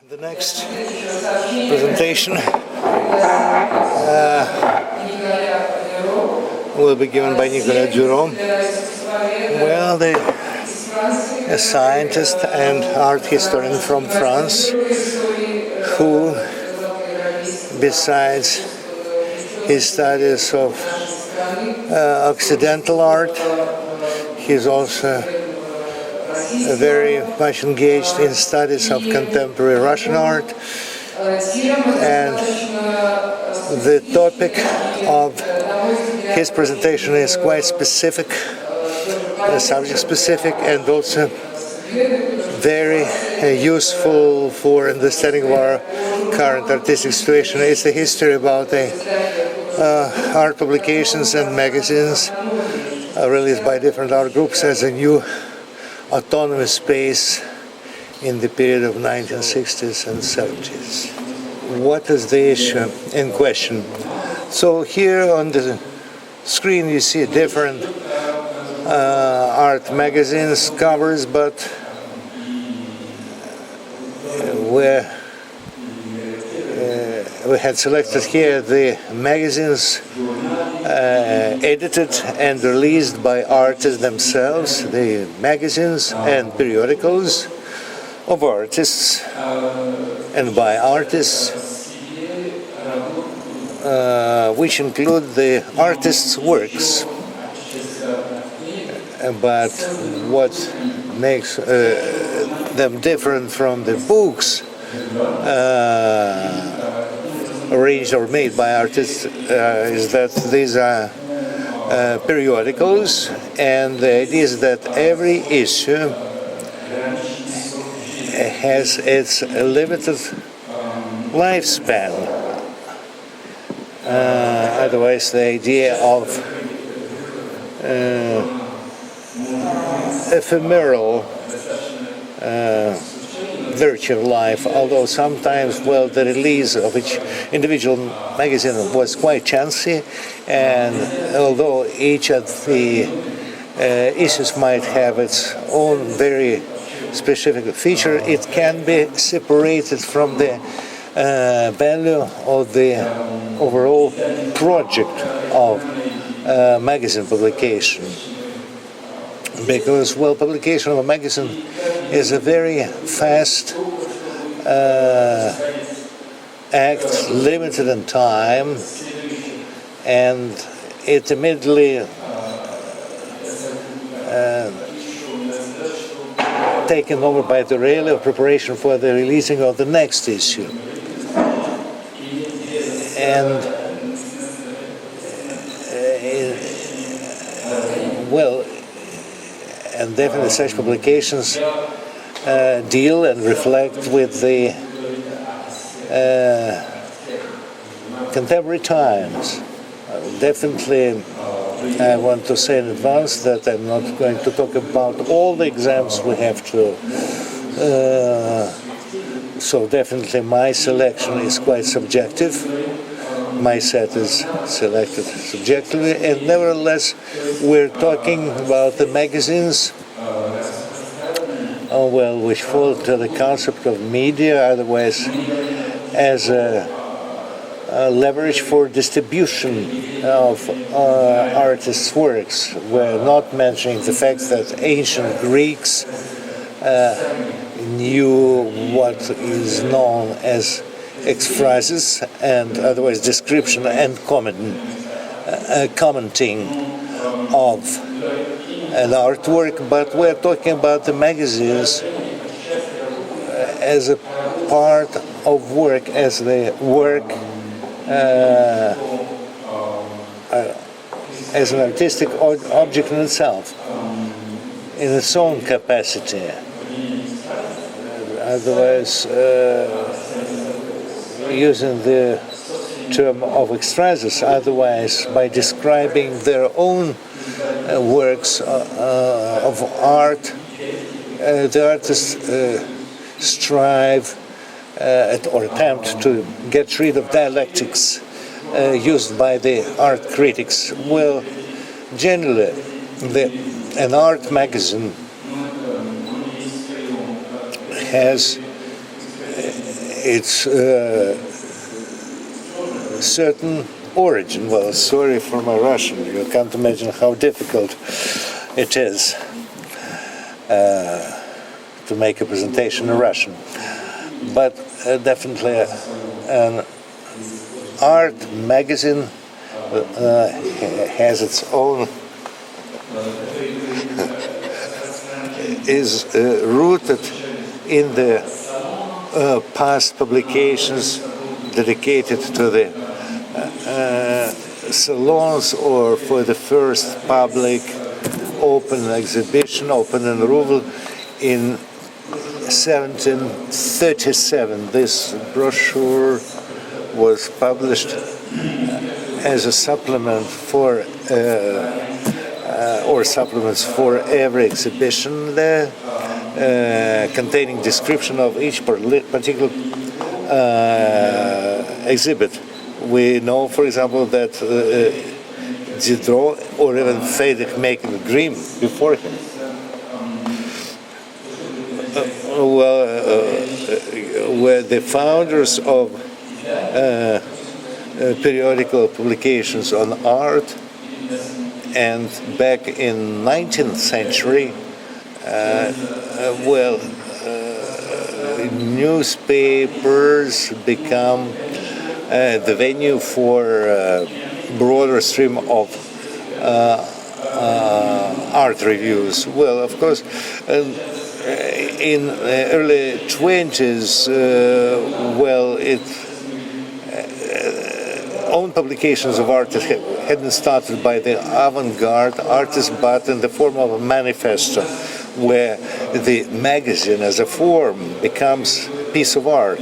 The next presentation will be given by Nicolas Audureau. Well, a scientist and art historian from France who, besides his studies of Occidental art, he's also very much engaged in studies of contemporary Russian art, and the topic of his presentation is quite specific, subject specific, and also very useful for understanding of our current artistic situation. It's a history about art publications and magazines released by different art groups as a new autonomous space in the period of 1960s and 70s. What is the issue in question? So here on the screen you see different art magazines covers, but we had selected here the magazines edited and released by artists themselves, the magazines and periodicals of artists and by artists, which include the artists' works. But what makes them different from the books arranged or made by artists is that these are periodicals, and the idea is that every issue has its limited lifespan. Otherwise, the idea of ephemeral virtue of life, although sometimes, well, the release of each individual magazine was quite chancy, and although each of the issues might have its own very specific feature, it can be separated from the value of the overall project of magazine publication. Because, well, publication of a magazine is a very fast act, limited in time, and it immediately taken over by the relay of preparation for the releasing of the next issue. And well, and definitely such publications deal and reflect with the contemporary times. Definitely, I want to say in advance that I'm not going to talk about all the exams we have to. So definitely my selection is quite subjective. My set is selected subjectively, and nevertheless we're talking about the magazines which fall to the concept of media, otherwise as a leverage for distribution of artists' works. We're not mentioning the fact that ancient Greeks knew what is known as exphrasis and otherwise description and commenting of an artwork, but we're talking about the magazines as a part of work, as the work as an artistic object in itself, in its own capacity. Otherwise, using the term of exphrasis, otherwise by describing their own works of art, the artists strive or attempt to get rid of dialectics used by the art critics. Well, generally, an art magazine has its certain origin. Well, sorry for my Russian. You can't imagine how difficult it is to make a presentation in Russian. But definitely an art magazine has its own, is rooted in the past publications dedicated to the salons or for the first public open exhibition, open in Rouville in 1737. This brochure was published as a supplement for or supplements for every exhibition there, containing description of each particular exhibit. We know, for example, that Diderot or even Friedrich make a dream before him. Were the founders of periodical publications on art, and back in 19th century, newspapers become the venue for a broader stream of art reviews. Well, of course, in the early 20s, own publications of artists hadn't started by the avant-garde artists, but in the form of a manifesto, where the magazine as a form becomes a piece of art.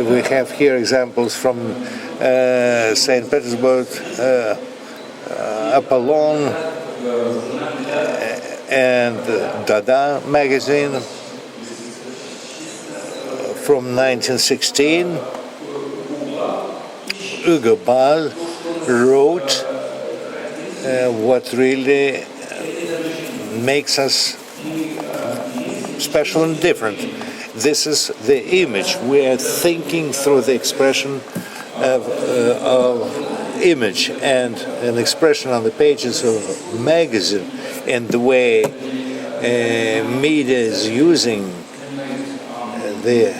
We have here examples from St. Petersburg, Apollon, and Dada magazine. From 1916, Hugo Ball wrote what really makes us special and different. This is the image. We are thinking through the expression of image, and an expression on the pages of a magazine, and the way media is using the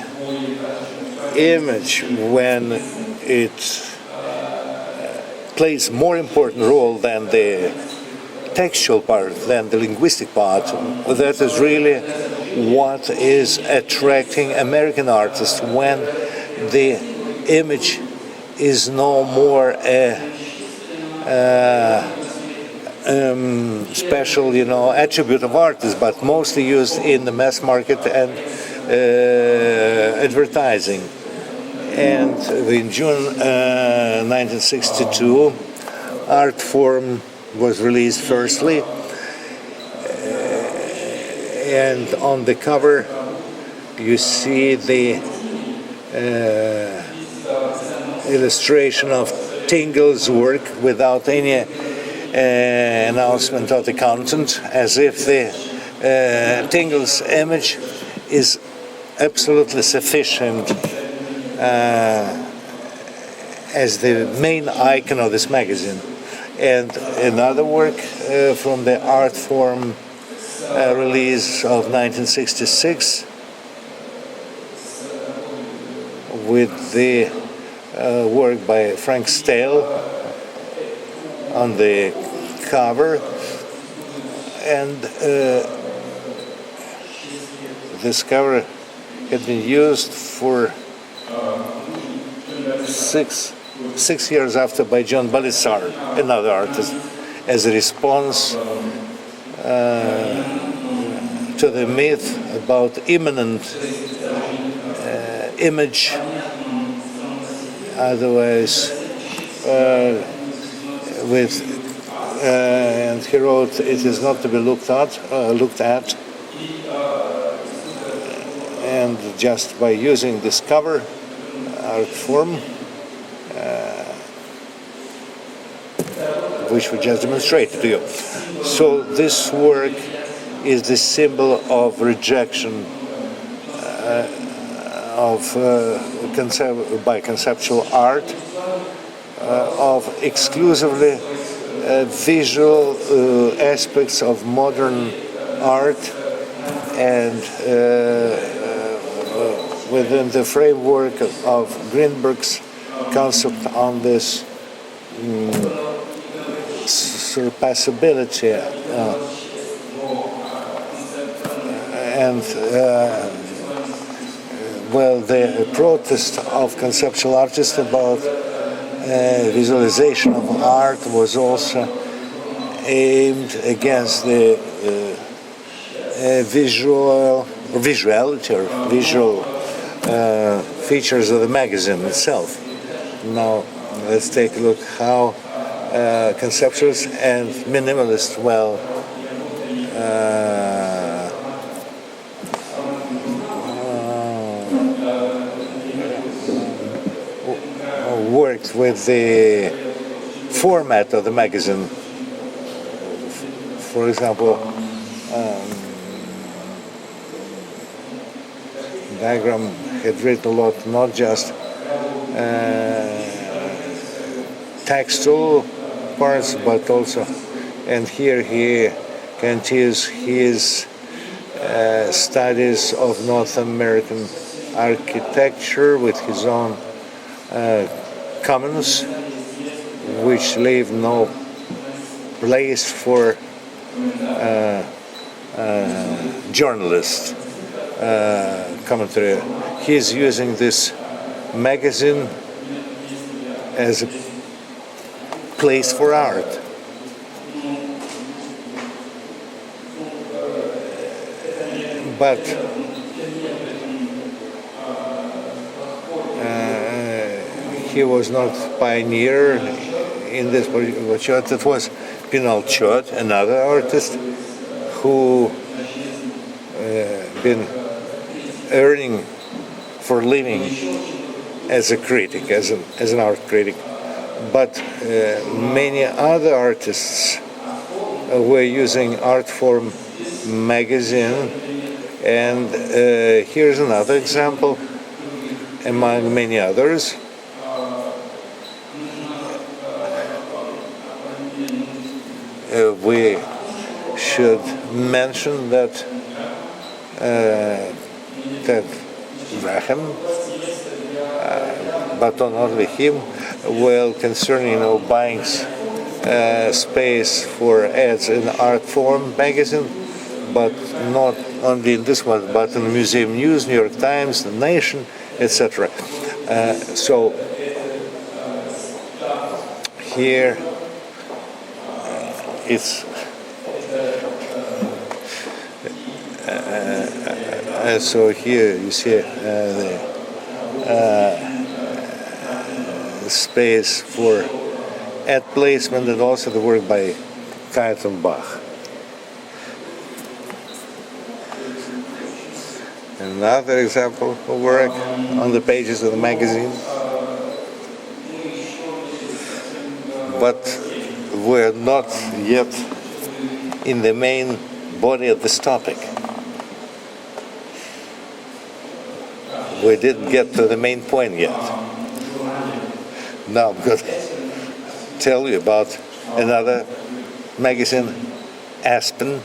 image when it plays more important role than the textual part, than the linguistic part. That is really what is attracting American artists, when the image is no more a special, attribute of artists, but mostly used in the mass market and advertising. And in June 1962, Art Form was released firstly, and on the cover you see the illustration of Tingel's work without any announcement of the content, as if the Tingel's image is absolutely sufficient as the main icon of this magazine. And another work from the Art Form release of 1966, with the work by Frank Stale on the cover, and this cover had been used for six years after by John Balisar, another artist, as a response to the myth about immanent image. Otherwise, and he wrote, "It is not to be looked at, and just by using this cover, Art Form, which we just demonstrated to you." So this work is the symbol of rejection by conceptual art of exclusively visual aspects of modern art, and within the framework of Greenberg's concept on this surpassability and the protest of conceptual artists about visualization of art was also aimed against the visuality or visual features of the magazine itself. Now let's take a look how conceptualists and minimalists worked with the format of the magazine. For example, Diagram had written a lot, not just textual parts, but also, and here he continues his studies of North American architecture with his own comments, which leave no place for journalist commentary. He's using this magazine as a place for art. But he was not pioneer in this particular. It was Pinochet, another artist who been earning for living as a critic, as an art critic. But many other artists were using Artform magazine, and here's another example among many others. We should mention that Graham, but not only him, concerning buying space for ads in Artform magazine, but not only in this one, but in the Museum News, New York Times, The Nation, etc. So here it's so here you see the space for ad placement, and also the work by Bach. Another example of work on the pages of the magazine, but we're not yet in the main body of this topic. We didn't get to the main point yet. Now I'm going to tell you about another magazine, Aspen,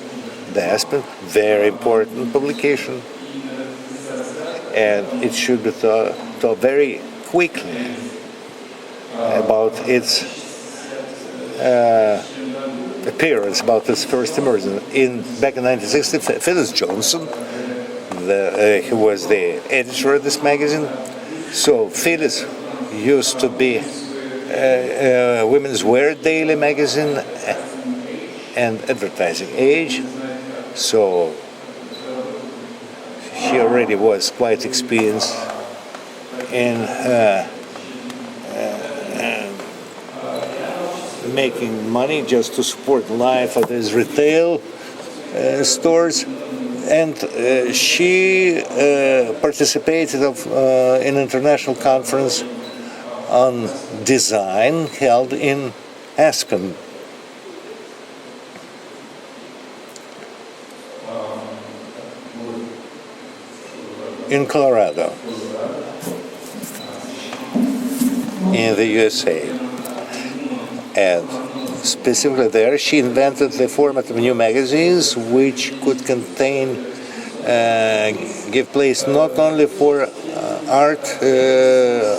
the Aspen, very important publication, and it should be thought very quickly about its appearance, about its first emergence. Back in 1960, Phyllis Johnson, he was the editor of this magazine. So Phyllis used to be Women's Wear Daily magazine and Advertising Age. So she already was quite experienced in making money just to support the life of these retail stores. And she participated in an international conference on design held in Aspen. in Colorado, in the USA. And specifically there, she invented the format of new magazines, which could contain, give place not only for art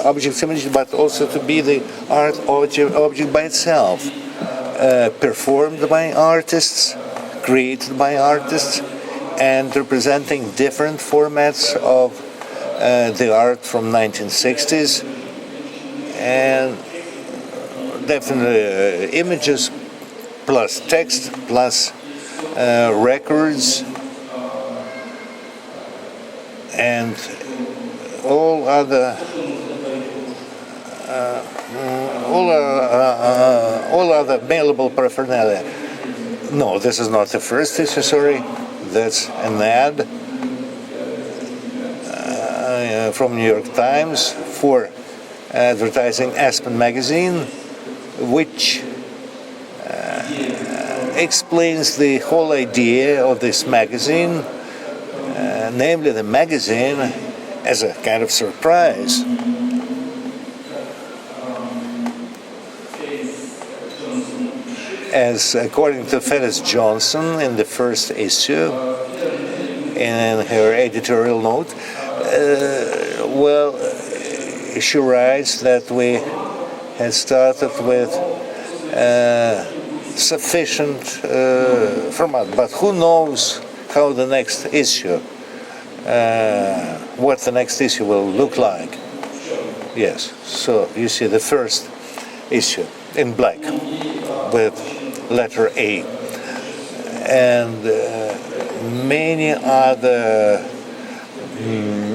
objects images, but also to be the art object by itself, performed by artists, created by artists, and representing different formats of the art from 1960s, and definitely images plus text plus records and all other available paraphernalia. No, this is not the first issue, sorry. That's an ad from New York Times for advertising Aspen magazine, which explains the whole idea of this magazine, namely the magazine as a kind of surprise. As according to Phyllis Johnson in the first issue, in her editorial note, she writes that we had started with sufficient format, but who knows how the next issue, what the next issue will look like. Yes, so you see the first issue in black with letter A, and many other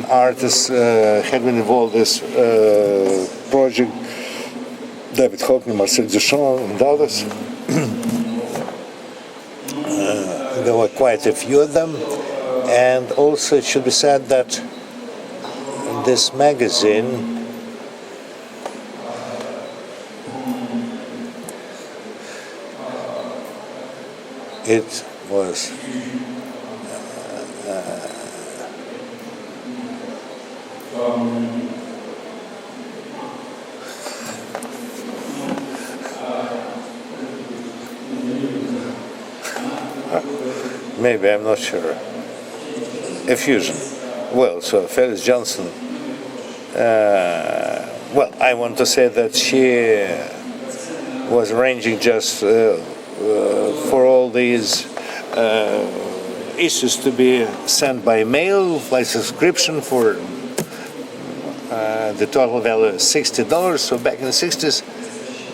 artists have been involved in this project. David Hockney, Marcel Duchamp, and others. There were quite a few of them, and also it should be said that this magazine it was maybe, I'm not sure, a fusion. Well, so Phyllis Johnson, I want to say that she was arranging just for all these issues to be sent by mail, by subscription for the total value of $60. So back in the 60s,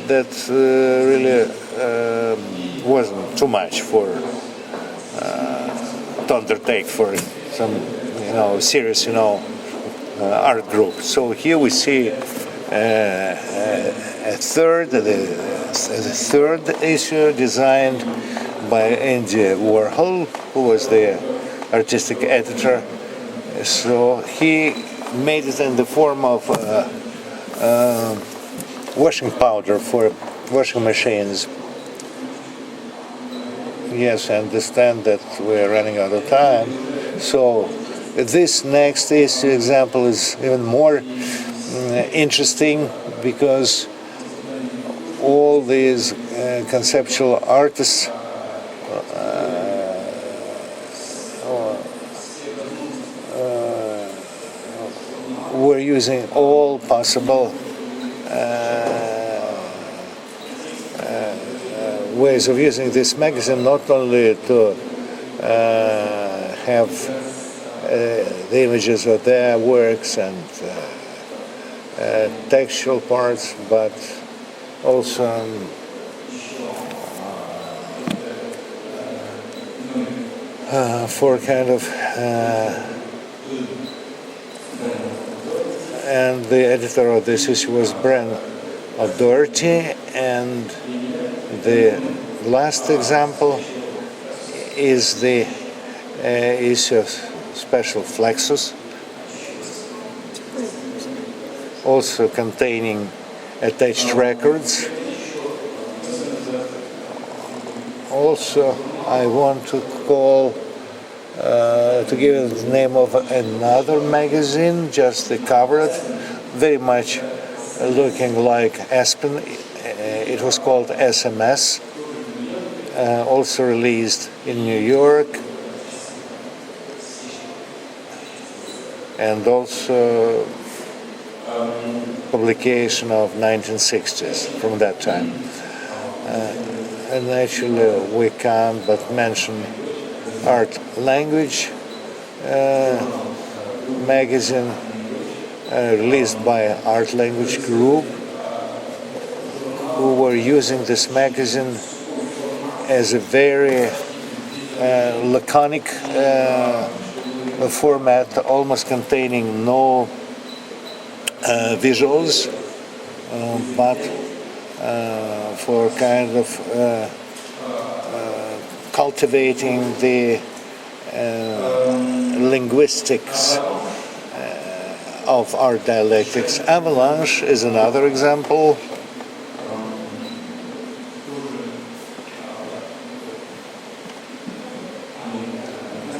that really wasn't too much for to undertake for some, serious, art group. So here we see the third issue designed by Andy Warhol, who was the artistic editor. So he made it in the form of washing powder for washing machines. Yes, I understand that we're running out of time. So this next issue example is even more interesting because all these conceptual artists were using all possible ways of using this magazine, not only to have the images of their works and textual parts, but also for kind of and the editor of this issue was Nicolas Audureau, and the last example is the issue of Special Flexus, also containing attached records. Also, I want to call to give it the name of another magazine, just the cover, very much looking like Aspen. It was called SMS, also released in New York, and also publication of 1960s from that time. And actually we can't but mention Art Language magazine released by Art Language Group, who were using this magazine as a very laconic format, almost containing no visuals, but for kind of cultivating the linguistics of art dialectics. Avalanche is another example.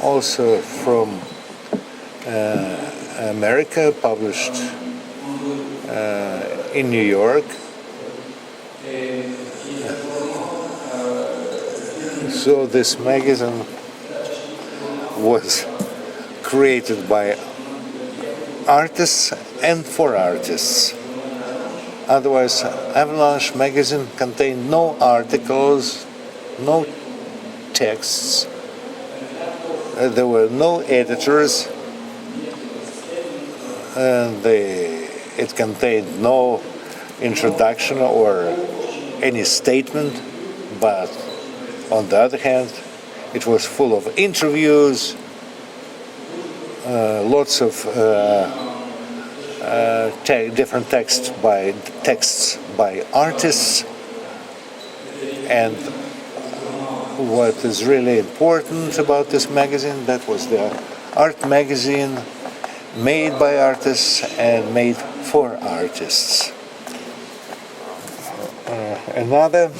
Also from America, published in New York. So this magazine was created by artists and for artists. Otherwise, Avalanche magazine contained no articles, no texts. There were no editors, and it contained no introduction or any statement, but on the other hand, it was full of interviews, lots of different texts by artists, and what is really important about this magazine, that was the art magazine made by artists and made for artists. Another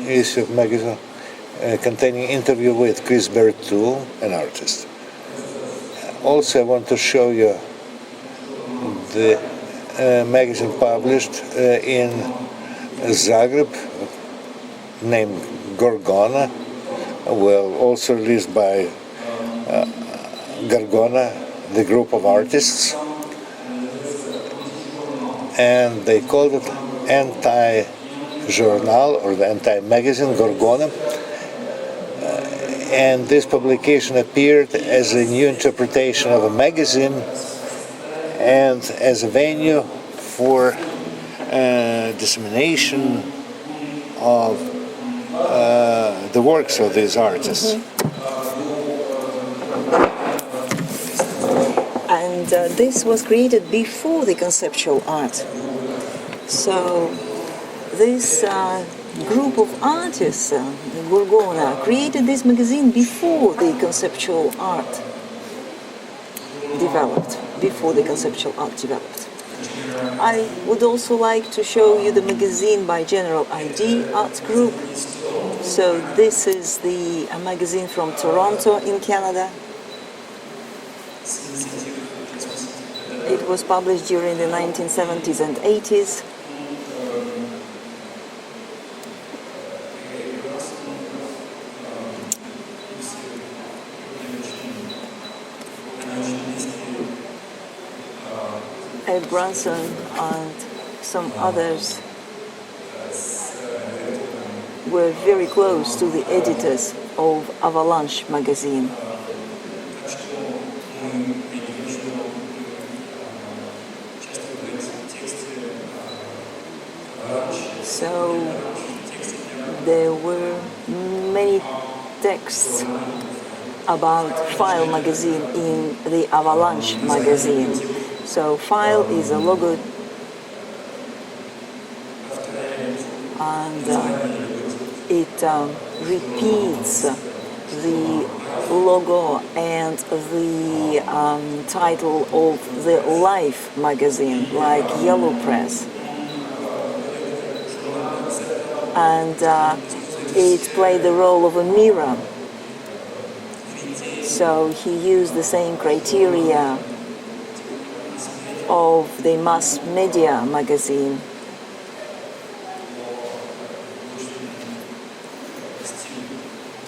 issue of magazine containing interview with Chris Berthoud, an artist. Also, I want to show you the magazine published in Zagreb named Gorgona, well, also released by Gorgona, the group of artists, and they called it anti-journal or the anti-magazine Gorgona. And this publication appeared as a new interpretation of a magazine and as a venue for dissemination of the works of these artists. And this was created before the conceptual art. So this group of artists, Gorgona, created this magazine before the conceptual art developed. I would also like to show you the magazine by General ID Art Group. So this is the magazine from Toronto in Canada. It was published during the 1970s and 80s. Ed Brunson and some others were very close to the editors of Avalanche magazine. So there were many texts about File magazine in the Avalanche magazine. So File is a logo, and it repeats the logo and the title of the Life magazine, like Yellow Press. And it played the role of a mirror. So he used the same criteria of the mass media magazine.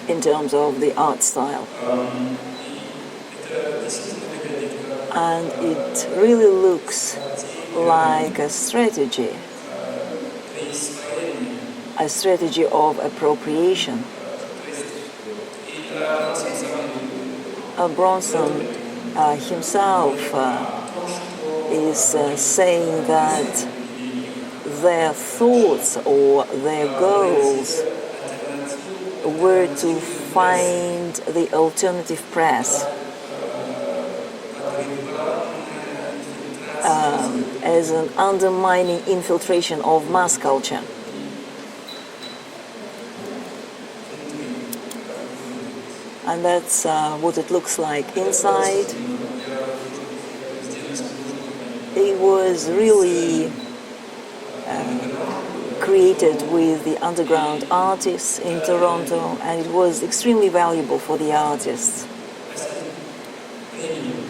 In terms of the art style. And it really looks like a strategy of appropriation. Bronson himself is saying that their thoughts or their goals were to find the alternative press as an undermining infiltration of mass culture. And that's what it looks like inside. It was really created with the underground artists in Toronto, and it was extremely valuable for the artists.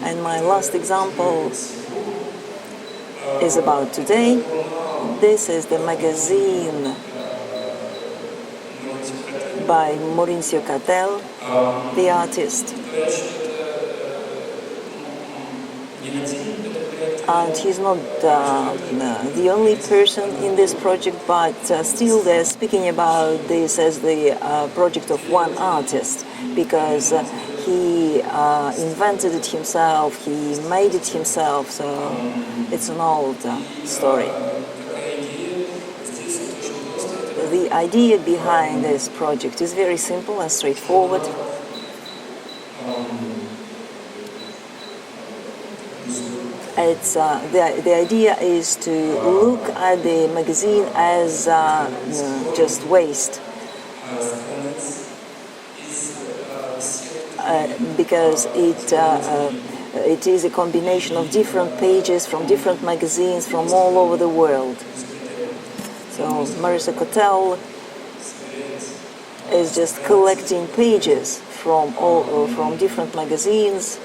And my last example is about today. This is the magazine by Mauricio Cattel, the artist. And he's not the only person in this project, but still they're speaking about this as the project of one artist, because he invented it himself, he made it himself, so it's an old story. The idea behind this project is very simple and straightforward. It's the idea is to look at the magazine as just waste, because it is a combination of different pages from different magazines from all over the world. So Mauricio Cattel is just collecting pages from different magazines.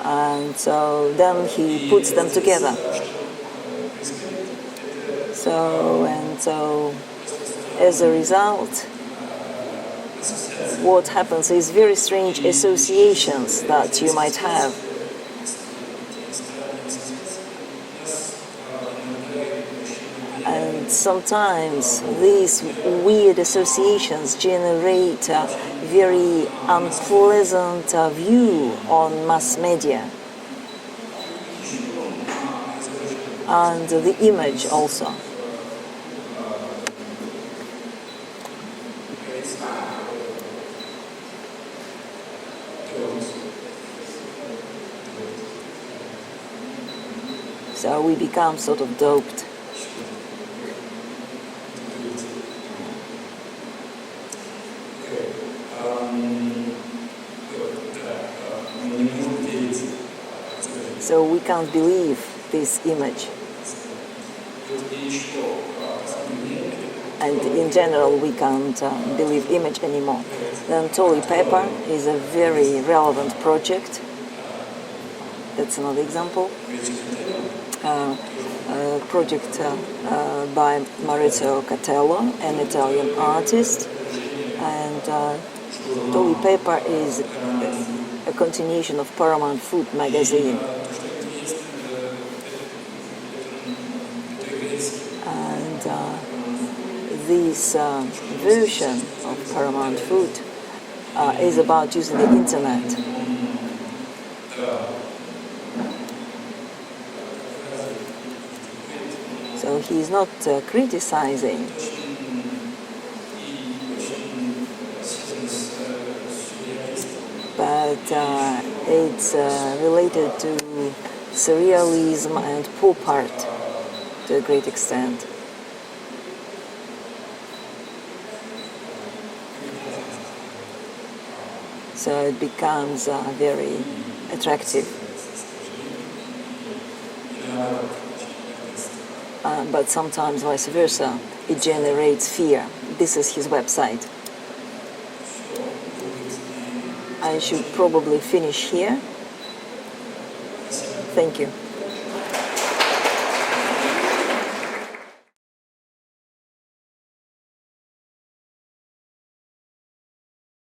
And so then he puts them together. So as a result, what happens is very strange associations that you might have. And sometimes these weird associations generate a very unpleasant view on mass media and the image also. So we become sort of doped. So we can't believe this image. And in general, we can't believe image anymore. Then Tolly Pepper is a very relevant project. That's another example. A project by Maurizio Cattello, an Italian artist. And Tolly Pepper is a continuation of PERMM Food magazine. And this version of PERMM Food is about using the internet. So he's not criticizing, but it's related to surrealism and pop art to a great extent. So it becomes very attractive. but sometimes vice versa. It generates fear. This is his website. I should probably finish here. Thank you.